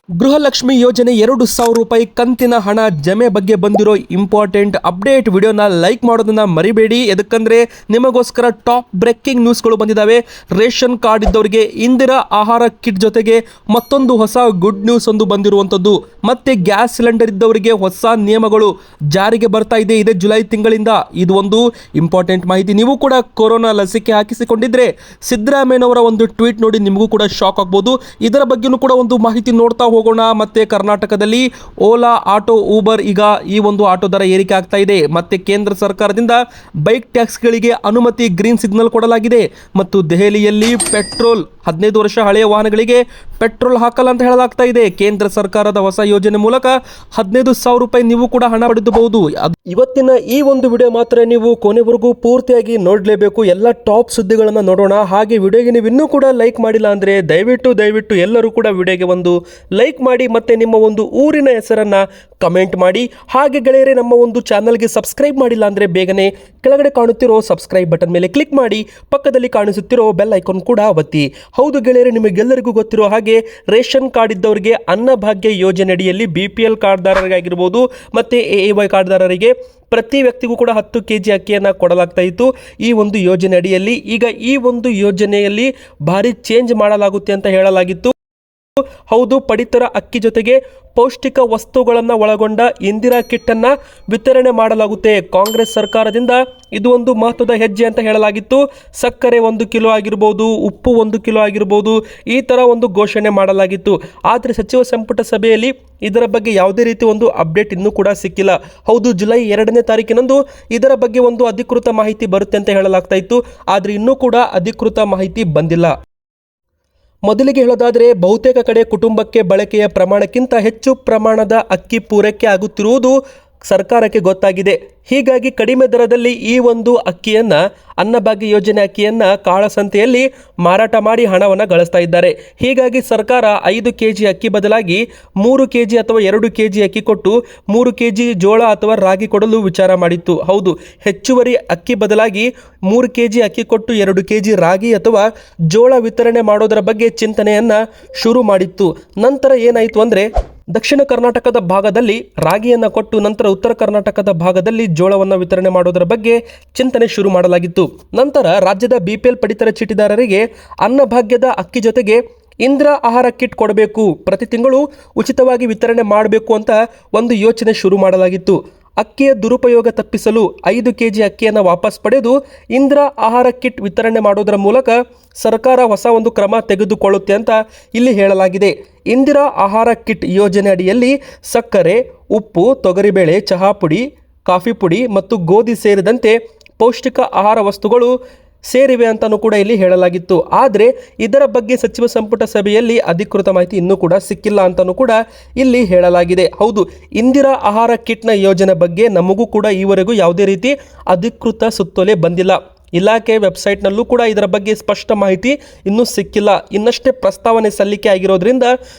ಗೃಹಲಕ್ಷ್ಮಿ ಯೋಜನೆ 2,000 ರೂಪಾಯಿ ಕಂತಿನ ಹಣ ಜಮೆ ಬಗ್ಗೆ ಬಂದಿರೋ ಇಂಪಾರ್ಟೆಂಟ್ ಅಪ್ಡೇಟ್ ವಿಡಿಯೋನ ಲೈಕ್ ಮಾಡೋದನ್ನ ಮರಿಬೇಡಿ. ಎದಕ್ಕಂದ್ರೆ ನಿಮಗೋಸ್ಕರ ಟಾಪ್ ಬ್ರೇಕಿಂಗ್ ನ್ಯೂಸ್ಗಳು ಬಂದಿದ್ದಾವೆ. ರೇಷನ್ ಕಾರ್ಡ್ ಇದ್ದವರಿಗೆ ಇಂದಿರಾ ಆಹಾರ ಕಿಟ್ ಜೊತೆಗೆ ಮತ್ತೊಂದು ಹೊಸ ಗುಡ್ ನ್ಯೂಸ್ ಒಂದು ಬಂದಿರುವಂಥದ್ದು. ಮತ್ತೆ ಗ್ಯಾಸ್ ಸಿಲಿಂಡರ್ ಇದ್ದವರಿಗೆ ಹೊಸ ನಿಯಮಗಳು ಜಾರಿಗೆ ಬರ್ತಾ ಇದೆ. ಇದೇ ಜುಲೈ ತಿಂಗಳಿಂದ. ಇದು ಒಂದು ಇಂಪಾರ್ಟೆಂಟ್ ಮಾಹಿತಿ. ನೀವು ಕೂಡ ಕೊರೋನಾ ಲಸಿಕೆ ಹಾಕಿಸಿಕೊಂಡಿದ್ರೆ ಸಿದ್ದರಾಮಯ್ಯನವರ ಒಂದು ಟ್ವೀಟ್ ನೋಡಿ ನಿಮಗೂ ಕೂಡ ಶಾಕ್ ಆಗ್ಬೋದು. ಇದರ ಬಗ್ಗೆನೂ ಕೂಡ ಒಂದು ಮಾಹಿತಿ ನೋಡ್ತಾ ಹೋಗೋಣ. ಮತ್ತೆ ಕರ್ನಾಟಕದಲ್ಲಿ ಓಲಾ, ಆಟೋ, ಊಬರ್ ಈಗ ಈ ಒಂದು ಆಟೋ ದರ ಏರಿಕೆ ಆಗ್ತಾ ಇದೆ. ಮತ್ತೆ ಕೇಂದ್ರ ಸರ್ಕಾರದಿಂದ ಬೈಕ್ ಟ್ಯಾಕ್ಸ್ಗಳಿಗೆ ಅನುಮತಿ, ಗ್ರೀನ್ ಸಿಗ್ನಲ್ ಕೊಡಲಾಗಿದೆ. ಮತ್ತು ದೆಹಲಿಯಲ್ಲಿ ಪೆಟ್ರೋಲ್ 15 ವರ್ಷ ಹಳೆಯ ವಾಹನಗಳಿಗೆ ಪೆಟ್ರೋಲ್ ಹಾಕಲ್ಲ ಅಂತ ಹೇಳಲಾಗ್ತಾ ಇದೆ. ಕೇಂದ್ರ ಸರ್ಕಾರದ ಹೊಸ ಯೋಜನೆ ಮೂಲಕ 15,000 ರೂಪಾಯಿ ನೀವು ಕೂಡ ಹಣ ಪಡೆಯಬಹುದು. ಇವತ್ತಿನ ಈ ಒಂದು ವಿಡಿಯೋ ಮಾತ್ರ ನೀವು ಕೊನೆವರೆಗೂ ಪೂರ್ತಿಯಾಗಿ ನೋಡಲೇಬೇಕು. ಎಲ್ಲ ಟಾಪ್ ಸುದ್ದಿಗಳನ್ನು ನೋಡೋಣ. ಹಾಗೆ ವಿಡಿಯೋಗೆ ನೀವು ಇನ್ನೂ ಕೂಡ ಲೈಕ್ ಮಾಡಿಲ್ಲ ಅಂದರೆ ದಯವಿಟ್ಟು ಎಲ್ಲರೂ ಕೂಡ ವಿಡಿಯೋಗೆ ಒಂದು ಲೈಕ್ ಮಾಡಿ. ಮತ್ತೆ ನಿಮ್ಮ ಒಂದು ಊರಿನ ಹೆಸರನ್ನ ಕಮೆಂಟ್ ಮಾಡಿ. ಹಾಗೆ ಗೆಳೆಯರೆ, ನಮ್ಮ ಒಂದು ಚಾನಲ್ಗೆ ಸಬ್ಸ್ಕ್ರೈಬ್ ಮಾಡಿಲ್ಲ ಅಂದರೆ ಬೇಗನೆ ಕೆಳಗಡೆ ಕಾಣುತ್ತಿರೋ ಸಬ್ಸ್ಕ್ರೈಬ್ ಬಟನ್ ಮೇಲೆ ಕ್ಲಿಕ್ ಮಾಡಿ. ಪಕ್ಕದಲ್ಲಿ ಕಾಣಿಸುತ್ತಿರೋ ಬೆಲ್ ಐಕಾನ್ ಕೂಡ ಒತ್ತಿ. ಹೌದು ಗೆಳೆಯರೆ, ನಿಮಗೆಲ್ಲರಿಗೂ ಗೊತ್ತಿರೋ ಹಾಗೆ ರೇಷನ್ ಕಾರ್ಡ್ ಇದ್ದವರಿಗೆ ಅನ್ನಭಾಗ್ಯ ಯೋಜನೆ ಅಡಿಯಲ್ಲಿ BPL ಕಾರ್ಡ್ದಾರರಿಗಾಗಿರ್ಬೋದು ಮತ್ತು AAY ಕಾರ್ಡ್ದಾರರಿಗೆ ಪ್ರತಿ ವ್ಯಕ್ತಿಗೂ ಕೂಡ 10 kg ಅಕ್ಕಿಯನ್ನು ಕೊಡಲಾಗ್ತಾ ಇತ್ತು ಈ ಒಂದು ಯೋಜನೆ ಅಡಿಯಲ್ಲಿ. ಈಗ ಈ ಒಂದು ಯೋಜನೆಯಲ್ಲಿ ಭಾರಿ ಚೇಂಜ್ ಮಾಡಲಾಗುತ್ತೆ ಅಂತ ಹೇಳಲಾಗಿತ್ತು. ಹೌದು, ಪಡಿತರ ಅಕ್ಕಿ ಜೊತೆಗೆ ಪೌಷ್ಟಿಕ ವಸ್ತುಗಳನ್ನು ಒಳಗೊಂಡ ಇಂದಿರಾ ಕಿಟ್ ಅನ್ನ ವಿತರಣೆ ಮಾಡಲಾಗುತ್ತೆ. ಕಾಂಗ್ರೆಸ್ ಸರ್ಕಾರದಿಂದ ಇದು ಒಂದು ಮಹತ್ವದ ಹೆಜ್ಜೆ ಅಂತ ಹೇಳಲಾಗಿತ್ತು. ಸಕ್ಕರೆ 1 ಕಿಲೋ ಆಗಿರ್ಬೋದು, ಉಪ್ಪು 1 ಕಿಲೋ ಆಗಿರ್ಬೋದು, ಈ ತರ ಒಂದು ಘೋಷಣೆ ಮಾಡಲಾಗಿತ್ತು. ಆದರೆ ಸಚಿವ ಸಂಪುಟ ಸಭೆಯಲ್ಲಿ ಇದರ ಬಗ್ಗೆ ಯಾವುದೇ ರೀತಿ ಒಂದು ಅಪ್ಡೇಟ್ ಇನ್ನೂ ಕೂಡ ಸಿಕ್ಕಿಲ್ಲ. ಹೌದು, ಜುಲೈ 2ನೇ ತಾರೀಕಿನಂದು ಇದರ ಬಗ್ಗೆ ಒಂದು ಅಧಿಕೃತ ಮಾಹಿತಿ ಬರುತ್ತೆ ಅಂತ ಹೇಳಲಾಗ್ತಾ ಇತ್ತು. ಆದರೆ ಇನ್ನೂ ಕೂಡ ಅಧಿಕೃತ ಮಾಹಿತಿ ಬಂದಿಲ್ಲ. ಮೊದಲಿಗೆ ಹೇಳೋದಾದರೆ ಬಹುತೇಕ ಕಡೆ ಕುಟುಂಬಕ್ಕೆ ಬಳಕೆಯ ಪ್ರಮಾಣಕ್ಕಿಂತ ಹೆಚ್ಚು ಪ್ರಮಾಣದ ಅಕ್ಕಿ ಪೂರೈಕೆ ಆಗುತ್ತಿರುವುದು ಸರ್ಕಾರಕ್ಕೆ ಗೊತ್ತಾಗಿದೆ. ಹೀಗಾಗಿ ಕಡಿಮೆ ದರದಲ್ಲಿ ಈ ಒಂದು ಅಕ್ಕಿಯನ್ನು, ಅನ್ನಭಾಗ್ಯ ಯೋಜನೆ ಅಕ್ಕಿಯನ್ನು ಕಾಳಸಂತೆಯಲ್ಲಿ ಮಾರಾಟ ಮಾಡಿ ಹಣವನ್ನು ಗಳಿಸ್ತಾ ಇದ್ದಾರೆ. ಹೀಗಾಗಿ ಸರ್ಕಾರ 5 kg ಅಕ್ಕಿ ಬದಲಾಗಿ 3 kg ಅಥವಾ 2 kg ಅಕ್ಕಿ ಕೊಟ್ಟು 3 kg ಜೋಳ ಅಥವಾ ರಾಗಿ ಕೊಡಲು ವಿಚಾರ ಮಾಡಿತ್ತು. ಹೌದು, ಹೆಚ್ಚುವರಿ ಅಕ್ಕಿ ಬದಲಾಗಿ 3 kg ಅಕ್ಕಿ ಕೊಟ್ಟು 2 kg ರಾಗಿ ಅಥವಾ ಜೋಳ ವಿತರಣೆ ಮಾಡೋದರ ಬಗ್ಗೆ ಚಿಂತನೆಯನ್ನು ಶುರು ಮಾಡಿತ್ತು. ನಂತರ ಏನಾಯಿತು ಅಂದರೆ ದಕ್ಷಿಣ ಕರ್ನಾಟಕದ ಭಾಗದಲ್ಲಿ ರಾಗಿಯನ್ನು ಕೊಟ್ಟು ನಂತರ ಉತ್ತರ ಕರ್ನಾಟಕದ ಭಾಗದಲ್ಲಿ ಜೋಳವನ್ನು ವಿತರಣೆ ಮಾಡೋದರ ಬಗ್ಗೆ ಚಿಂತನೆ ಶುರು ಮಾಡಲಾಗಿತ್ತು. ನಂತರ ರಾಜ್ಯದ BPL ಪಡಿತರ ಚೀಟಿದಾರರಿಗೆ ಅನ್ನಭಾಗ್ಯದ ಅಕ್ಕಿ ಜೊತೆಗೆ ಇಂದಿರಾ ಆಹಾರ ಕಿಟ್ ಕೊಡಬೇಕು, ಪ್ರತಿ ತಿಂಗಳು ಉಚಿತವಾಗಿ ವಿತರಣೆ ಮಾಡಬೇಕು ಅಂತ ಒಂದು ಯೋಚನೆ ಶುರು ಮಾಡಲಾಗಿತ್ತು. ಅಕ್ಕಿಯ ದುರುಪಯೋಗ ತಪ್ಪಿಸಲು 5 kg ಅಕ್ಕಿಯನ್ನು ವಾಪಸ್ ಪಡೆದು ಇಂದಿರಾ ಆಹಾರ ಕಿಟ್ ವಿತರಣೆ ಮಾಡೋದರ ಮೂಲಕ ಸರ್ಕಾರ ಹೊಸ ಒಂದು ಕ್ರಮ ತೆಗೆದುಕೊಳ್ಳುತ್ತೆ ಅಂತ ಇಲ್ಲಿ ಹೇಳಲಾಗಿದೆ. ಇಂದಿರಾ ಆಹಾರ ಕಿಟ್ ಯೋಜನೆ ಅಡಿಯಲ್ಲಿ ಸಕ್ಕರೆ, ಉಪ್ಪು, ತೊಗರಿಬೇಳೆ, ಚಹಾ ಪುಡಿ, ಕಾಫಿ ಪುಡಿ ಮತ್ತು ಗೋಧಿ ಸೇರಿದಂತೆ ಪೌಷ್ಟಿಕ ಆಹಾರ ವಸ್ತುಗಳು ಸೇರಿವೆ ಅಂತಲೂ ಕೂಡ ಇಲ್ಲಿ ಹೇಳಲಾಗಿತ್ತು. ಆದರೆ ಇದರ ಬಗ್ಗೆ ಸಚಿವ ಸಂಪುಟ ಸಭೆಯಲ್ಲಿ ಅಧಿಕೃತ ಮಾಹಿತಿ ಇನ್ನೂ ಕೂಡ ಸಿಕ್ಕಿಲ್ಲ ಅಂತಲೂ ಕೂಡ ಇಲ್ಲಿ ಹೇಳಲಾಗಿದೆ. ಹೌದು, ಇಂದಿರಾ ಆಹಾರ ಕಿಟ್ನ ಯೋಜನೆ ಬಗ್ಗೆ ನಮಗೂ ಕೂಡ ಈವರೆಗೂ ಯಾವುದೇ ರೀತಿ ಅಧಿಕೃತ ಸುತ್ತೋಲೆ ಬಂದಿಲ್ಲ. ಇಲಾಖೆ ವೆಬ್ಸೈಟ್ನಲ್ಲೂ ಕೂಡ ಇದರ ಬಗ್ಗೆ ಸ್ಪಷ್ಟ ಮಾಹಿತಿ ಇನ್ನೂ ಸಿಕ್ಕಿಲ್ಲ. ಇನ್ನಷ್ಟೇ ಪ್ರಸ್ತಾವನೆ ಸಲ್ಲಿಕೆ ಆಗಿರೋದ್ರಿಂದ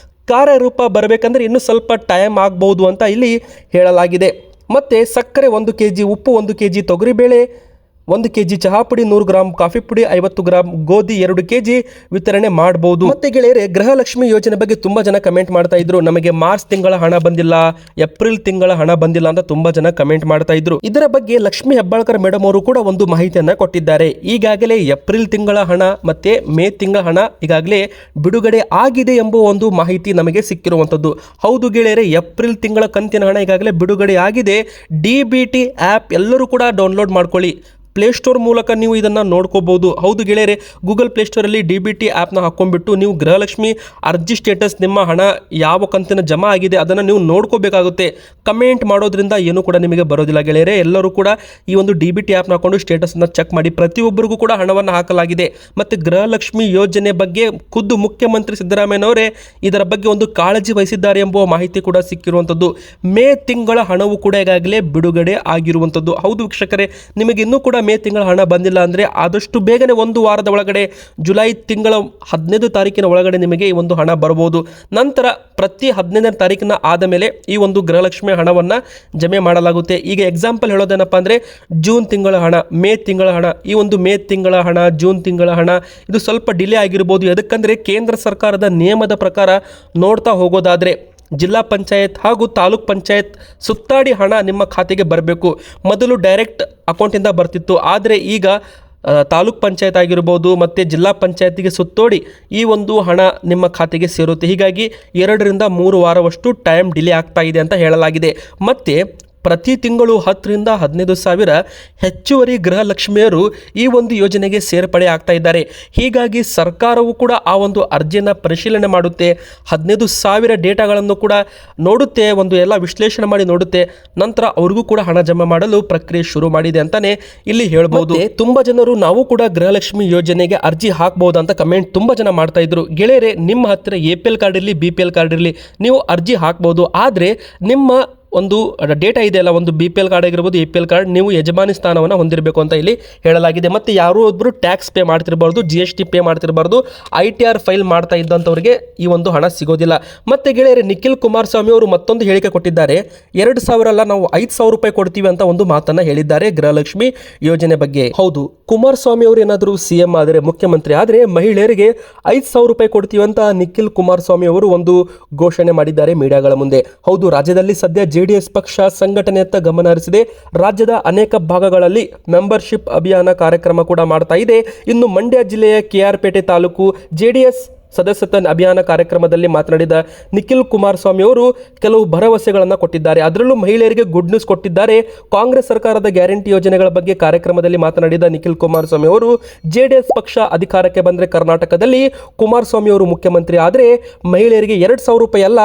ಕಾರ್ಯರೂಪ ಬರಬೇಕಂದ್ರೆ ಇನ್ನೂ ಸ್ವಲ್ಪ ಟೈಮ್ ಆಗ್ಬೋದು ಅಂತ ಇಲ್ಲಿ ಹೇಳಲಾಗಿದೆ. ಮತ್ತು ಸಕ್ಕರೆ 1 kg, ಉಪ್ಪು 1 kg, ತೊಗರಿಬೇಳೆ 1 kg, ಚಹಾ ಪುಡಿ 100 ಗ್ರಾಂ, ಕಾಫಿ ಪುಡಿ 50 ಗ್ರಾಂ, ಗೋಧಿ 2 kg ವಿತರಣೆ ಮಾಡಬಹುದು. ಮತ್ತೆ ಗೆಳೆಯರೆ, ಗೃಹಲಕ್ಷ್ಮಿ ಯೋಜನೆ ಬಗ್ಗೆ ತುಂಬಾ ಜನ ಕಮೆಂಟ್ ಮಾಡ್ತಾ ಇದ್ರು. ನಮಗೆ ಮಾರ್ಚ್ ತಿಂಗಳ ಹಣ ಬಂದಿಲ್ಲ, ಏಪ್ರಿಲ್ ತಿಂಗಳ ಹಣ ಬಂದಿಲ್ಲ ಅಂತ ತುಂಬಾ ಜನ ಕಮೆಂಟ್ ಮಾಡ್ತಾ ಇದ್ರು. ಇದರ ಬಗ್ಗೆ ಲಕ್ಷ್ಮಿ ಹೆಬ್ಬಾಳ್ಕರ್ ಮೇಡಮ್ ಅವರು ಕೂಡ ಒಂದು ಮಾಹಿತಿಯನ್ನ ಕೊಟ್ಟಿದ್ದಾರೆ. ಈಗಾಗಲೇ ಏಪ್ರಿಲ್ ತಿಂಗಳ ಹಣ ಮತ್ತೆ ಮೇ ತಿಂಗಳ ಹಣ ಈಗಾಗಲೇ ಬಿಡುಗಡೆ ಆಗಿದೆ ಎಂಬ ಒಂದು ಮಾಹಿತಿ ನಮಗೆ ಸಿಕ್ಕಿರುವಂತದ್ದು. ಹೌದು ಗೆಳೆಯರೆ, ಏಪ್ರಿಲ್ ತಿಂಗಳ ಕಂತಿನ ಹಣ ಈಗಾಗಲೇ ಬಿಡುಗಡೆ ಆಗಿದೆ. DBT ಆ್ಯಪ್ ಎಲ್ಲರೂ ಕೂಡ ಡೌನ್ಲೋಡ್ ಮಾಡ್ಕೊಳ್ಳಿ. ಪ್ಲೇಸ್ಟೋರ್ ಮೂಲಕ ನೀವು ಇದನ್ನು ನೋಡ್ಕೋಬಹುದು. ಹೌದು ಗೆಳೆಯರೆ, ಗೂಗಲ್ ಪ್ಲೇಸ್ಟೋರಲ್ಲಿ DBT ಆ್ಯಪ್ನ ಹಾಕ್ಕೊಂಡ್ಬಿಟ್ಟು ನೀವು ಗೃಹಲಕ್ಷ್ಮಿ ಅರ್ಜಿ ಸ್ಟೇಟಸ್, ನಿಮ್ಮ ಹಣ ಯಾವ ಕಂತಿನ ಜಮಾ ಆಗಿದೆ ಅದನ್ನು ನೀವು ನೋಡ್ಕೋಬೇಕಾಗುತ್ತೆ. ಕಮೆಂಟ್ ಮಾಡೋದ್ರಿಂದ ಏನೂ ಕೂಡ ನಿಮಗೆ ಬರೋದಿಲ್ಲ ಗೆಳೆಯರೆ. ಎಲ್ಲರೂ ಕೂಡ ಈ ಒಂದು DBT ಆ್ಯಪ್ನ ಹಾಕೊಂಡು ಸ್ಟೇಟಸನ್ನು ಚೆಕ್ ಮಾಡಿ. ಪ್ರತಿಯೊಬ್ಬರಿಗೂ ಕೂಡ ಹಣವನ್ನು ಹಾಕಲಾಗಿದೆ. ಮತ್ತು ಗೃಹಲಕ್ಷ್ಮಿ ಯೋಜನೆ ಬಗ್ಗೆ ಖುದ್ದು ಮುಖ್ಯಮಂತ್ರಿ ಸಿದ್ದರಾಮಯ್ಯನವರೇ ಇದರ ಬಗ್ಗೆ ಒಂದು ಕಾಳಜಿ ವಹಿಸಿದ್ದಾರೆ ಎಂಬುವ ಮಾಹಿತಿ ಕೂಡ ಸಿಕ್ಕಿರುವಂಥದ್ದು. ಮೇ ತಿಂಗಳ ಹಣವು ಕೂಡ ಈಗಾಗಲೇ ಬಿಡುಗಡೆ ಆಗಿರುವಂಥದ್ದು. ಹೌದು ವೀಕ್ಷಕರೇ, ನಿಮಗೆ ಇನ್ನೂ ಕೂಡ ಮೇ ತಿಂಗಳ ಹಣ ಬಂದಿಲ್ಲ ಅಂದರೆ ಆದಷ್ಟು ಬೇಗನೆ ಒಂದು ವಾರದ ಒಳಗಡೆ ಜುಲೈ ತಿಂಗಳ 15 ತಾರೀಕಿನ ಒಳಗಡೆ ನಿಮಗೆ ಈ ಒಂದು ಹಣ ಬರ್ಬೋದು. ನಂತರ ಪ್ರತಿ 15ನೇ ತಾರೀಕಿನ ಆದ ಮೇಲೆ ಈ ಒಂದು ಗೃಹಲಕ್ಷ್ಮಿ ಹಣವನ್ನು ಜಮೆ ಮಾಡಲಾಗುತ್ತೆ. ಈಗ ಎಕ್ಸಾಂಪಲ್ ಹೇಳೋದೇನಪ್ಪ ಅಂದರೆ ಜೂನ್ ತಿಂಗಳ ಹಣ, ಮೇ ತಿಂಗಳ ಹಣ, ಈ ಒಂದು ಮೇ ತಿಂಗಳ ಹಣ, ಜೂನ್ ತಿಂಗಳ ಹಣ ಇದು ಸ್ವಲ್ಪ ಡಿಲೇ ಆಗಿರ್ಬೋದು. ಯಾಕಂದರೆ ಕೇಂದ್ರ ಸರ್ಕಾರದ ನಿಯಮದ ಪ್ರಕಾರ ನೋಡ್ತಾ ಹೋಗೋದಾದರೆ ಜಿಲ್ಲಾ ಪಂಚಾಯತ್ ಹಾಗೂ ತಾಲೂಕ್ ಪಂಚಾಯತ್ ಸುತ್ತಾಡಿ ಹಣ ನಿಮ್ಮ ಖಾತೆಗೆ ಬರಬೇಕು. ಮೊದಲು ಡೈರೆಕ್ಟ್ ಅಕೌಂಟಿಂದ ಬರ್ತಿತ್ತು, ಆದರೆ ಈಗ ತಾಲೂಕ್ ಪಂಚಾಯತ್ ಆಗಿರ್ಬೋದು ಮತ್ತು ಜಿಲ್ಲಾ ಪಂಚಾಯತಿಗೆ ಸುತ್ತೋಡಿ ಈ ಒಂದು ಹಣ ನಿಮ್ಮ ಖಾತೆಗೆ ಸೇರುತ್ತೆ. ಹೀಗಾಗಿ 2 ರಿಂದ 3 ವಾರವಷ್ಟು ಟೈಮ್ ಡಿಲೇ ಆಗ್ತಾ ಇದೆ ಅಂತ ಹೇಳಲಾಗಿದೆ. ಮತ್ತು ಪ್ರತಿ ತಿಂಗಳು 10 ರಿಂದ 15 ಸಾವಿರ ಹೆಚ್ಚುವರಿ ಗೃಹಲಕ್ಷ್ಮಿಯರು ಈ ಒಂದು ಯೋಜನೆಗೆ ಸೇರ್ಪಡೆ ಆಗ್ತಾ ಇದ್ದಾರೆ. ಹೀಗಾಗಿ ಸರ್ಕಾರವು ಕೂಡ ಆ ಒಂದು ಅರ್ಜಿಯನ್ನು ಪರಿಶೀಲನೆ ಮಾಡುತ್ತೆ, 15,000 ಡೇಟಾಗಳನ್ನು ಕೂಡ ನೋಡುತ್ತೆ, ಒಂದು ಎಲ್ಲ ವಿಶ್ಲೇಷಣೆ ಮಾಡಿ ನೋಡುತ್ತೆ. ನಂತರ ಅವ್ರಿಗೂ ಕೂಡ ಹಣ ಜಮಾ ಮಾಡಲು ಪ್ರಕ್ರಿಯೆ ಶುರು ಮಾಡಿದೆ ಅಂತಾನೆ ಇಲ್ಲಿ ಹೇಳ್ಬೋದು. ತುಂಬ ಜನರು ನಾವು ಕೂಡ ಗೃಹಲಕ್ಷ್ಮಿ ಯೋಜನೆಗೆ ಅರ್ಜಿ ಹಾಕ್ಬಹುದು ಅಂತ ಕಮೆಂಟ್ ತುಂಬ ಜನ ಮಾಡ್ತಾ ಇದ್ರು. ಗೆಳೆಯರೆ, ನಿಮ್ಮ ಹತ್ತಿರ APL ಕಾರ್ಡ್ ಇರಲಿ BPL ಕಾರ್ಡ್ ಇರಲಿ ನೀವು ಅರ್ಜಿ ಹಾಕ್ಬೋದು. ಆದರೆ ನಿಮ್ಮ ಒಂದು ಡೇಟಾ ಇದೆಯಲ್ಲ, ಒಂದು BPL ಕಾರ್ಡ್ ಆಗಿರ್ಬೋದು, APL ಕಾರ್ಡ್, ನೀವು ಯಜಮಾನಿ ಸ್ಥಾನವನ್ನು ಹೊಂದಿರಬೇಕು ಅಂತ ಇಲ್ಲಿ ಹೇಳಲಾಗಿದೆ. ಮತ್ತು ಯಾರೋ ಒಬ್ಬರು ಟ್ಯಾಕ್ಸ್ ಪೇ ಮಾಡ್ತಿರಬಾರ್ದು, GST ಪೇ ಮಾಡ್ತಿರಬಾರ್ದು, ITR ಫೈಲ್ ಮಾಡ್ತಾ ಇದ್ದಂಥವ್ರಿಗೆ ಈ ಒಂದು ಹಣ ಸಿಗೋದಿಲ್ಲ. ಮತ್ತು ಗೆಳೆಯರೆ, ನಿಖಿಲ್ ಕುಮಾರಸ್ವಾಮಿ ಅವರು ಮತ್ತೊಂದು ಹೇಳಿಕೆ ಕೊಟ್ಟಿದ್ದಾರೆ. 2,000 ಅಲ್ಲ, ನಾವು 5,000 ರೂಪಾಯಿ ಕೊಡ್ತೀವಿ ಅಂತ ಒಂದು ಮಾತನ್ನು ಹೇಳಿದ್ದಾರೆ ಗೃಹಲಕ್ಷ್ಮಿ ಯೋಜನೆ ಬಗ್ಗೆ. ಹೌದು, ಕುಮಾರಸ್ವಾಮಿ ಅವರು ಏನಾದರೂ CM ಆದರೆ, ಮುಖ್ಯಮಂತ್ರಿ ಆದರೆ ಮಹಿಳೆಯರಿಗೆ 5,000 ರೂಪಾಯಿ ಕೊಡ್ತೀವಿ ಅಂತ ನಿಖಿಲ್ ಕುಮಾರಸ್ವಾಮಿ ಅವರು ಒಂದು ಘೋಷಣೆ ಮಾಡಿದ್ದಾರೆ ಮೀಡಿಯಾಗಳ ಮುಂದೆ. ಹೌದು, ರಾಜ್ಯದಲ್ಲಿ ಸದ್ಯ JDS ಪಕ್ಷ ಸಂಘಟನೆಯತ್ತ ಗಮನ ಹರಿಸಿದೆ. ರಾಜ್ಯದ ಅನೇಕ ಭಾಗಗಳಲ್ಲಿ ಮೆಂಬರ್ಶಿಪ್ ಅಭಿಯಾನ ಕಾರ್ಯಕ್ರಮ ಕೂಡ ಮಾಡ್ತಾ ಇದೆ. ಇನ್ನು ಮಂಡ್ಯ ಜಿಲ್ಲೆಯ KR ಪೇಟೆ ತಾಲೂಕು JDS ಸದಸ್ಯತ್ವ ಅಭಿಯಾನ ಕಾರ್ಯಕ್ರಮದಲ್ಲಿ ಮಾತನಾಡಿದ ನಿಖಿಲ್ ಕುಮಾರಸ್ವಾಮಿ ಅವರು ಕೆಲವು ಭರವಸೆಗಳನ್ನು ಕೊಟ್ಟಿದ್ದಾರೆ. ಅದರಲ್ಲೂ ಮಹಿಳೆಯರಿಗೆ ಗುಡ್ ನ್ಯೂಸ್ ಕೊಟ್ಟಿದ್ದಾರೆ. ಕಾಂಗ್ರೆಸ್ ಸರ್ಕಾರದ ಗ್ಯಾರಂಟಿ ಯೋಜನೆಗಳ ಬಗ್ಗೆ ಕಾರ್ಯಕ್ರಮದಲ್ಲಿ ಮಾತನಾಡಿದ ನಿಖಿಲ್ ಕುಮಾರಸ್ವಾಮಿ ಅವರು JDS ಪಕ್ಷ ಅಧಿಕಾರಕ್ಕೆ ಬಂದರೆ ಕರ್ನಾಟಕದಲ್ಲಿ ಕುಮಾರಸ್ವಾಮಿ ಅವರು ಮುಖ್ಯಮಂತ್ರಿ ಆದರೆ ಮಹಿಳೆಯರಿಗೆ 2,000 ರೂಪಾಯಿ ಅಲ್ಲ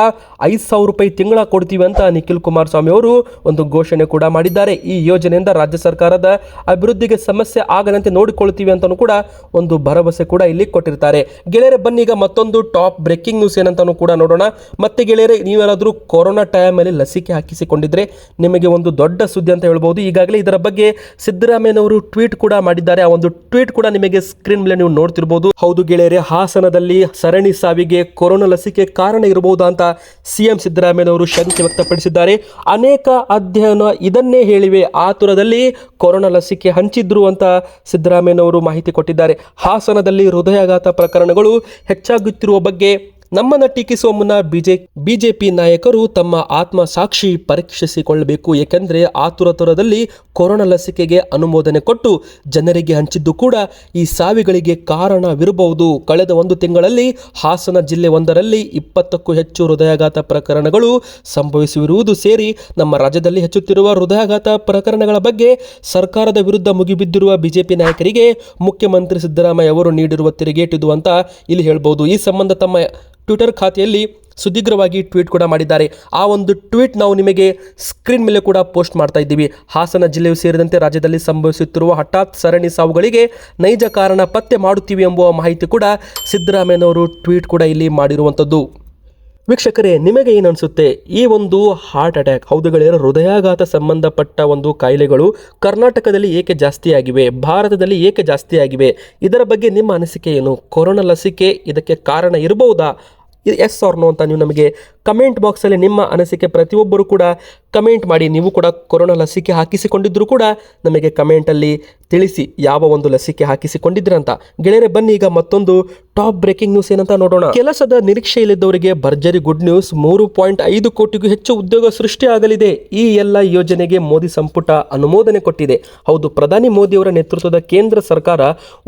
5,000 ರೂಪಾಯಿ ತಿಂಗಳ ಕೊಡ್ತೀವಿ ಅಂತ ನಿಖಿಲ್ ಕುಮಾರಸ್ವಾಮಿ ಅವರು ಒಂದು ಘೋಷಣೆ ಕೂಡ ಮಾಡಿದ್ದಾರೆ. ಈ ಯೋಜನೆಯಿಂದ ರಾಜ್ಯ ಸರ್ಕಾರದ ಅಭಿವೃದ್ಧಿಗೆ ಸಮಸ್ಯೆ ಆಗದಂತೆ ನೋಡಿಕೊಳ್ತೀವಿ ಅಂತಲೂ ಕೂಡ ಒಂದು ಭರವಸೆ ಕೂಡ ಇಲ್ಲಿ ಕೊಟ್ಟಿರ್ತಾರೆ. ಗೆಳೆಯರೆ, ಬನ್ನಿ ಈಗ ಮತ್ತೊಂದು ಟಾಪ್ ಬ್ರೇಕಿಂಗ್ ನ್ಯೂಸ್ ಏನಂತಾನು ಕೂಡ ನೋಡೋಣ. ಮತ್ತೆ ಗೆಳೆಯರೆ, ನೀವೇನಾದರೂ ಕೊರೋನಾ ಟೈಮಲ್ಲಿ ಲಸಿಕೆ ಹಾಕಿಸಿಕೊಂಡಿದ್ರೆ ನಿಮಗೆ ಒಂದು ದೊಡ್ಡ ಸುದ್ದಿ ಅಂತ ಹೇಳ್ಬೋದು. ಈಗಾಗಲೇ ಇದರ ಬಗ್ಗೆ ಸಿದ್ದರಾಮಯ್ಯನವರು ಟ್ವೀಟ್ ಕೂಡ ಮಾಡಿದ್ದಾರೆ. ಆ ಒಂದು ಟ್ವೀಟ್ ಕೂಡ ನಿಮಗೆ ಸ್ಕ್ರೀನ್ ಮೇಲೆ ನೀವು ನೋಡ್ತಿರ್ಬೋದು. ಹೌದು ಗೆಳೆಯರೆ, ಹಾಸನದಲ್ಲಿ ಸರಣಿ ಸಾವಿಗೆ ಕೊರೋನಾ ಲಸಿಕೆ ಕಾರಣ ಇರಬಹುದಾ ಅಂತ CM ಸಿದ್ದರಾಮಯ್ಯನವರು ಶಂಕೆ ವ್ಯಕ್ತಪಡಿಸಿದ್ದಾರೆ. ಅನೇಕ ಅಧ್ಯಯನ ಇದನ್ನೇ ಹೇಳಿವೆ, ಆತುರದಲ್ಲಿ ಕೊರೋನಾ ಲಸಿಕೆ ಹಂಚಿದ್ರು ಅಂತ ಸಿದ್ದರಾಮಯ್ಯನವರು ಮಾಹಿತಿ ಕೊಟ್ಟಿದ್ದಾರೆ. ಹಾಸನದಲ್ಲಿ ಹೃದಯಾಘಾತ ಪ್ರಕರಣಗಳು ಹೆಚ್ಚಾಗುತ್ತಿರುವ ಬಗ್ಗೆ ನಮ್ಮನ್ನು ಟೀಕಿಸುವ ಮುನ್ನ ಬಿಜೆಪಿ ನಾಯಕರು ತಮ್ಮ ಆತ್ಮಸಾಕ್ಷಿ ಪರೀಕ್ಷಿಸಿಕೊಳ್ಳಬೇಕು. ಏಕೆಂದರೆ ಆತುರದಲ್ಲಿ ಕೊರೋನಾ ಲಸಿಕೆಗೆ ಅನುಮೋದನೆ ಕೊಟ್ಟು ಜನರಿಗೆ ಹಂಚಿದ್ದು ಕೂಡ ಈ ಸಾವಿಗಳಿಗೆ ಕಾರಣವಿರಬಹುದು. ಕಳೆದ 1 ತಿಂಗಳಲ್ಲಿ ಹಾಸನ ಜಿಲ್ಲೆ ಒಂದರಲ್ಲಿ 20ಕ್ಕೂ ಹೆಚ್ಚು ಹೃದಯಾಘಾತ ಪ್ರಕರಣಗಳು ಸಂಭವಿಸಿರುವುದು ಸೇರಿ ನಮ್ಮ ರಾಜ್ಯದಲ್ಲಿ ಹೆಚ್ಚುತ್ತಿರುವ ಹೃದಯಾಘಾತ ಪ್ರಕರಣಗಳ ಬಗ್ಗೆ ಸರ್ಕಾರದ ವಿರುದ್ಧ ಮುಗಿಬಿದ್ದಿರುವ ಬಿಜೆಪಿ ನಾಯಕರಿಗೆ ಮುಖ್ಯಮಂತ್ರಿ ಸಿದ್ದರಾಮಯ್ಯ ಅವರು ನೀಡಿರುವ ತಿರುಗೇಟಿದು ಅಂತ ಇಲ್ಲಿ ಹೇಳ್ಬೋದು. ಈ ಸಂಬಂಧ ತಮ್ಮ ಟ್ವಿಟರ್ ಖಾತೆಯಲ್ಲಿ ಸುದೀರ್ಘವಾಗಿ ಟ್ವೀಟ್ ಕೂಡ ಮಾಡಿದ್ದಾರೆ. ಆ ಒಂದು ಟ್ವೀಟ್ ನಾವು ನಿಮಗೆ ಸ್ಕ್ರೀನ್ ಮೇಲೆ ಕೂಡ ಪೋಸ್ಟ್ ಮಾಡ್ತಾ ಇದ್ದೀವಿ. ಹಾಸನ ಜಿಲ್ಲೆಯು ಸೇರಿದಂತೆ ರಾಜ್ಯದಲ್ಲಿ ಸಂಭವಿಸುತ್ತಿರುವ ಹಠಾತ್ ಸರಣಿ ಸಾವುಗಳಿಗೆ ನೈಜ ಕಾರಣ ಪತ್ತೆ ಮಾಡುತ್ತೀವಿ ಎಂಬುವ ಮಾಹಿತಿ ಕೂಡ ಸಿದ್ದರಾಮಯ್ಯನವರು ಟ್ವೀಟ್ ಕೂಡ ಇಲ್ಲಿ ಮಾಡಿರುವಂಥದ್ದು. ವೀಕ್ಷಕರೇ, ನಿಮಗೆ ಏನು ಅನಿಸುತ್ತೆ? ಈ ಒಂದು ಹಾರ್ಟ್ ಅಟ್ಯಾಕ್, ಹೌದುಗಳೇ, ಹೃದಯಾಘಾತ ಸಂಬಂಧಪಟ್ಟ ಒಂದು ಕಾಯಿಲೆಗಳು ಕರ್ನಾಟಕದಲ್ಲಿ ಏಕೆ ಜಾಸ್ತಿ ಆಗಿವೆ, ಭಾರತದಲ್ಲಿ ಏಕೆ ಜಾಸ್ತಿ ಆಗಿವೆ, ಇದರ ಬಗ್ಗೆ ನಿಮ್ಮ ಅನಿಸಿಕೆ ಏನು? ಕೊರೋನಾ ಲಸಿಕೆ ಇದಕ್ಕೆ ಕಾರಣ ಇರಬಹುದಾ? ಎಸ್ ಆರ್ ನೋ ಅಂತ ನೀವು ನಮಗೆ ಕಮೆಂಟ್ ಬಾಕ್ಸಲ್ಲಿ ನಿಮ್ಮ ಅನಿಸಿಕೆ ಪ್ರತಿಯೊಬ್ಬರು ಕೂಡ ಕಮೆಂಟ್ ಮಾಡಿ. ನೀವು ಕೂಡ ಕೊರೋನಾ ಲಸಿಕೆ ಹಾಕಿಸಿಕೊಂಡಿದ್ರು ಕೂಡ ನಮಗೆ ಕಮೆಂಟಲ್ಲಿ ತಿಳಿಸಿ ಯಾವ ಒಂದು ಲಸಿಕೆ ಹಾಕಿಸಿಕೊಂಡಿದ್ರಂತ. ಗೆಳೆಯರೆ, ಬನ್ನಿ ಈಗ ಮತ್ತೊಂದು ಟಾಪ್ ಬ್ರೇಕಿಂಗ್ ನ್ಯೂಸ್ ಏನಂತ ನೋಡೋಣ. ಕೆಲಸದ ನಿರೀಕ್ಷೆಯಲ್ಲಿದ್ದವರಿಗೆ ಭರ್ಜರಿ ಗುಡ್ ನ್ಯೂಸ್. 3.5 ಕೋಟಿಗೂ ಹೆಚ್ಚು ಉದ್ಯೋಗ ಸೃಷ್ಟಿಯಾಗಲಿದೆ. ಈ ಎಲ್ಲ ಯೋಜನೆಗೆ ಮೋದಿ ಸಂಪುಟ ಅನುಮೋದನೆ ಕೊಟ್ಟಿದೆ. ಹೌದು, ಪ್ರಧಾನಿ ಮೋದಿಯವರ ನೇತೃತ್ವದ ಕೇಂದ್ರ ಸರ್ಕಾರ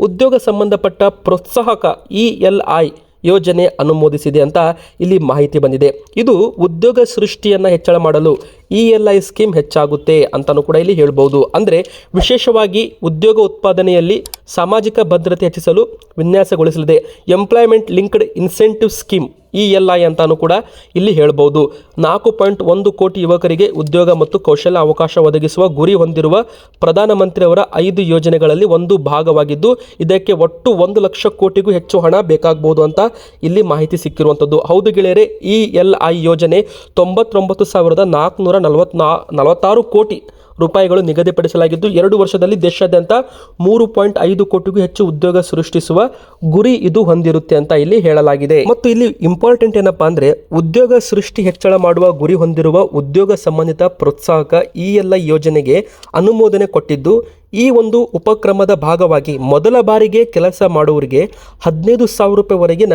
ಉದ್ಯೋಗ ಸಂಬಂಧಪಟ್ಟ ಪ್ರೋತ್ಸಾಹಕ ELI ಯೋಜನೆ ಅನುಮೋದಿಸಿದೆ ಅಂತ ಇಲ್ಲಿ ಮಾಹಿತಿ ಬಂದಿದೆ. ಇದು ಉದ್ಯೋಗ ಸೃಷ್ಟಿಯನ್ನು ಹೆಚ್ಚಳ ಮಾಡಲು ELI ಸ್ಕೀಮ್ ಹೆಚ್ಚಾಗುತ್ತೆ ಅಂತಲೂ ಕೂಡ ಇಲ್ಲಿ ಹೇಳ್ಬೋದು. ಅಂದರೆ ವಿಶೇಷವಾಗಿ ಉದ್ಯೋಗ ಉತ್ಪಾದನೆಯಲ್ಲಿ ಸಾಮಾಜಿಕ ಭದ್ರತೆ ಹೆಚ್ಚಿಸಲು ವಿನ್ಯಾಸಗೊಳಿಸಲಿದೆ. Employment linked incentive scheme ELI ಅಂತಾನು ಕೂಡ ಇಲ್ಲಿ ಹೇಳ್ಬೋದು. 4.1 ಕೋಟಿ ಯುವಕರಿಗೆ ಉದ್ಯೋಗ ಮತ್ತು ಕೌಶಲ್ಯ ಅವಕಾಶ ಒದಗಿಸುವ ಗುರಿ ಹೊಂದಿರುವ ಪ್ರಧಾನಮಂತ್ರಿಯವರ 5 ಯೋಜನೆಗಳಲ್ಲಿ ಒಂದು ಭಾಗವಾಗಿದ್ದು, ಇದಕ್ಕೆ ಒಟ್ಟು 1 ಲಕ್ಷ ಕೋಟಿಗೂ ಹೆಚ್ಚು ಹಣ ಬೇಕಾಗಬಹುದು ಅಂತ ಇಲ್ಲಿ ಮಾಹಿತಿ ಸಿಕ್ಕಿರುವಂಥದ್ದು. ಹೌದು ಗೆಳೆಯರೆ, ELI ಯೋಜನೆ 99,446 ಕೋಟಿ ರೂಪಾಯಿಗಳು ನಿಗದಿಪಡಿಸಲಾಗಿದ್ದು 2 ವರ್ಷದಲ್ಲಿ ದೇಶಾದ್ಯಂತ 3.5 ಕೋಟಿಗೂ ಹೆಚ್ಚು ಉದ್ಯೋಗ ಸೃಷ್ಟಿಸುವ ಗುರಿ ಇದು ಹೊಂದಿರುತ್ತೆ ಅಂತ ಇಲ್ಲಿ ಹೇಳಲಾಗಿದೆ. ಮತ್ತು ಇಲ್ಲಿ ಇಂಪಾರ್ಟೆಂಟ್ ಏನಪ್ಪಾ ಅಂದ್ರೆ ಉದ್ಯೋಗ ಸೃಷ್ಟಿ ಹೆಚ್ಚಳ ಮಾಡುವ ಗುರಿ ಹೊಂದಿರುವ ಉದ್ಯೋಗ ಸಂಬಂಧಿತ ಪ್ರೋತ್ಸಾಹಕ ಈ ಎಲ್ಲ ಯೋಜನೆಗೆ ಅನುಮೋದನೆ ಕೊಟ್ಟಿದ್ದು, ಈ ಒಂದು ಉಪಕ್ರಮದ ಭಾಗವಾಗಿ ಮೊದಲ ಬಾರಿಗೆ ಕೆಲಸ ಮಾಡುವವರಿಗೆ 15,000 ರೂಪಾಯಿವರೆಗಿನ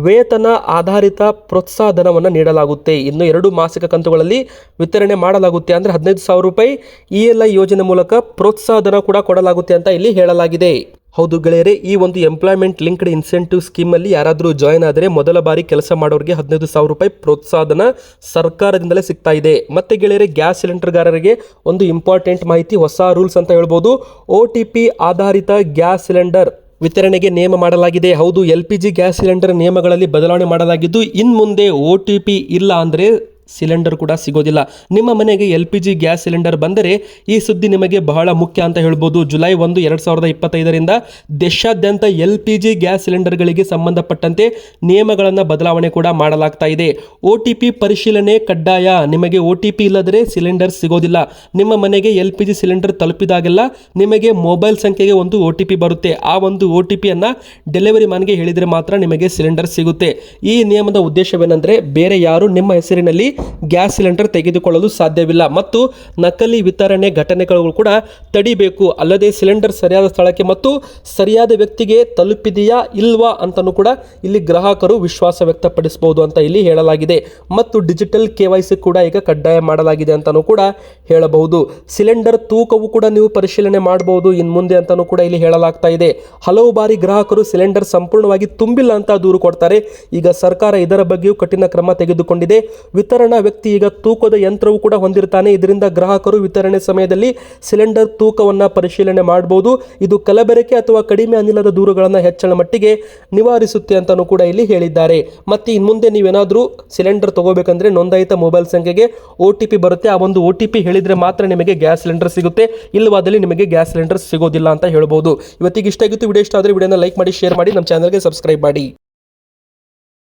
ವೇತನ ಆಧಾರಿತ ಪ್ರೋತ್ಸಾಹ ಧನವನ್ನು ನೀಡಲಾಗುತ್ತೆ. ಇನ್ನು 2 ಮಾಸಿಕ ಕಂತುಗಳಲ್ಲಿ ವಿತರಣೆ ಮಾಡಲಾಗುತ್ತೆ. ಅಂದರೆ 15,000 ರೂಪಾಯಿ ಈ ಎಲ್ಲ ಯೋಜನೆ ಮೂಲಕ ಪ್ರೋತ್ಸಾಹ ಧನ ಕೂಡ ಕೊಡಲಾಗುತ್ತೆ ಅಂತ ಇಲ್ಲಿ ಹೇಳಲಾಗಿದೆ. ಹೌದು ಗೆಳೆಯರೆ, ಈ ಒಂದು ಎಂಪ್ಲಾಯ್ಮೆಂಟ್ ಲಿಂಕ್ಡ್ ಇನ್ಸೆಂಟಿವ್ ಸ್ಕೀಮ್ ಅಲ್ಲಿ ಯಾರಾದರೂ ಜಾಯ್ನ್ ಆದರೆ ಮೊದಲ ಬಾರಿ ಕೆಲಸ ಮಾಡೋರಿಗೆ 15,000 ರೂಪಾಯಿ ಪ್ರೋತ್ಸಾಹಧನ ಸರ್ಕಾರದಿಂದಲೇ ಸಿಗ್ತಾ ಇದೆ. ಮತ್ತೆ ಗೆಳೆಯರೆ, ಗ್ಯಾಸ್ ಸಿಲಿಂಡರ್ಗಾರರಿಗೆ ಒಂದು ಇಂಪಾರ್ಟೆಂಟ್ ಮಾಹಿತಿ, ಹೊಸ ರೂಲ್ಸ್ ಅಂತ ಹೇಳ್ಬೋದು. OTP ಆಧಾರಿತ ಗ್ಯಾಸ್ ಸಿಲಿಂಡರ್ ವಿತರಣೆಗೆ ನೇಮ ಮಾಡಲಾಗಿದೆ. ಹೌದು, LPG ಗ್ಯಾಸ್ ಸಿಲಿಂಡರ್ ನಿಯಮಗಳಲ್ಲಿ ಬದಲಾವಣೆ ಮಾಡಲಾಗಿದ್ದು, ಇನ್ನು ಮುಂದೆ OTP ಇಲ್ಲ ಅಂದರೆ ಸಿಲಿಂಡರ್ ಕೂಡ ಸಿಗೋದಿಲ್ಲ. ನಿಮ್ಮ ಮನೆಗೆ LPG ಗ್ಯಾಸ್ ಸಿಲಿಂಡರ್ ಬಂದರೆ ಈ ಸುದ್ದಿ ನಿಮಗೆ ಬಹಳ ಮುಖ್ಯ ಅಂತ ಹೇಳ್ಬೋದು. ಜುಲೈ 1, 2025ರಿಂದ ದೇಶಾದ್ಯಂತ LPG ಗ್ಯಾಸ್ ಸಿಲಿಂಡರ್ಗಳಿಗೆ ಸಂಬಂಧಪಟ್ಟಂತೆ ನಿಯಮಗಳನ್ನು ಬದಲಾವಣೆ ಕೂಡ ಮಾಡಲಾಗ್ತಾ ಇದೆ. OTP ಪರಿಶೀಲನೆ ಕಡ್ಡಾಯ. ನಿಮಗೆ OTP ಇಲ್ಲದರೆ ಸಿಲಿಂಡರ್ ಸಿಗೋದಿಲ್ಲ. ನಿಮ್ಮ ಮನೆಗೆ LPG ಸಿಲಿಂಡರ್ ತಲುಪಿದಾಗೆಲ್ಲ ನಿಮಗೆ ಮೊಬೈಲ್ ಸಂಖ್ಯೆಗೆ ಒಂದು OTP ಬರುತ್ತೆ. ಆ ಒಂದು OTPಯನ್ನು ಡೆಲಿವರಿ ಮ್ಯಾನ್ಗೆ ಹೇಳಿದರೆ ಮಾತ್ರ ನಿಮಗೆ ಸಿಲಿಂಡರ್ ಸಿಗುತ್ತೆ. ಈ ನಿಯಮದ ಉದ್ದೇಶವೇನೆಂದರೆ ಬೇರೆ ಯಾರು ನಿಮ್ಮ ಹೆಸರಿನಲ್ಲಿ ಗ್ಯಾಸ್ ಸಿಲಿಂಡರ್ ತೆಗೆದುಕೊಳ್ಳಲು ಸಾಧ್ಯವಿಲ್ಲ ಮತ್ತು ನಕಲಿ ವಿತರಣೆ ಘಟನೆಗಳು ಕೂಡ ತಡಿಬೇಕು. ಅಲ್ಲದೆ ಸಿಲಿಂಡರ್ ಸರಿಯಾದ ಸ್ಥಳಕ್ಕೆ ಮತ್ತು ಸರಿಯಾದ ವ್ಯಕ್ತಿಗೆ ತಲುಪಿದೆಯಾ ಇಲ್ವಾ ಅಂತಲೂ ಕೂಡ ಇಲ್ಲಿ ಗ್ರಾಹಕರು ವಿಶ್ವಾಸ ವ್ಯಕ್ತಪಡಿಸಬಹುದು ಅಂತ ಇಲ್ಲಿ ಹೇಳಲಾಗಿದೆ. ಮತ್ತು ಡಿಜಿಟಲ್ KYC ಕೂಡ ಈಗ ಕಡ್ಡಾಯ ಮಾಡಲಾಗಿದೆ ಅಂತಲೂ ಕೂಡ ಹೇಳಬಹುದು. ಸಿಲಿಂಡರ್ ತೂಕವು ಕೂಡ ನೀವು ಪರಿಶೀಲನೆ ಮಾಡಬಹುದು ಇನ್ನು ಮುಂದೆ ಅಂತಲೂ ಕೂಡ ಇಲ್ಲಿ ಹೇಳಲಾಗ್ತಾ ಇದೆ. ಹಲವು ಬಾರಿ ಗ್ರಾಹಕರು ಸಿಲಿಂಡರ್ ಸಂಪೂರ್ಣವಾಗಿ ತುಂಬಿಲ್ಲ ಅಂತ ದೂರು ಕೊಡ್ತಾರೆ. ಈಗ ಸರ್ಕಾರ ಇದರ ಬಗ್ಗೆಯೂ ಕಠಿಣ ಕ್ರಮ ತೆಗೆದುಕೊಂಡಿದೆ. ವಿತರಣಾ ವ್ಯಕ್ತಿ ಈಗ ತೂಕದ ಯಂತ್ರವು ಕೂಡ ಹೊಂದಿರ್ತಾನೆ. ಇದರಿಂದ ಗ್ರಾಹಕರು ವಿತರಣೆ ಸಮಯದಲ್ಲಿ ಸಿಲಿಂಡರ್ ತೂಕವನ್ನು ಪರಿಶೀಲನೆ ಮಾಡಬಹುದು. ಇದು ಕಲಬೆರಕೆ ಅಥವಾ ಕಡಿಮೆ ಅನಿಲದ ದೂರುಗಳನ್ನು ಹೆಚ್ಚಳ ಮಟ್ಟಿಗೆ ನಿವಾರಿಸುತ್ತೆ ಅಂತಲೂ ಕೂಡ ಇಲ್ಲಿ ಹೇಳಿದ್ದಾರೆ. ಮತ್ತೆ ಇನ್ನು ಮುಂದೆ ನೀವೇನಾದರೂ ಸಿಲಿಂಡರ್ ತಗೋಬೇಕಂದ್ರೆ ನೋಂದಾಯಿತ ಮೊಬೈಲ್ ಸಂಖ್ಯೆಗೆ OTP ಬರುತ್ತೆ. ಆ ಒಂದು OTP ಹೇಳಿದ್ರೆ ಮಾತ್ರ ನಿಮಗೆ ಗ್ಯಾಸ್ ಸಿಲಿಂಡರ್ ಸಿಗುತ್ತೆ, ಇಲ್ಲವಾದಲ್ಲಿ ನಿಮಗೆ ಗ್ಯಾಸ್ ಸಿಲಿಂಡರ್ ಸಿಗೋದಿಲ್ಲ ಅಂತ ಹೇಳ್ಬೋದು. ಇವತ್ತಿಗೆ ಇಷ್ಟ ಆಗಿತ್ತು. ವಿಡಿಯೋ ಇಷ್ಟ ಆದರೆ ವಿಡಿಯೋನ ಲೈಕ್ ಮಾಡಿ, ಶೇರ್ ಮಾಡಿ, ನಮ್ಮ ಚಾನಲ್ಗೆ ಸಬ್ಸ್ಕ್ರೈಬ್ ಮಾಡಿ.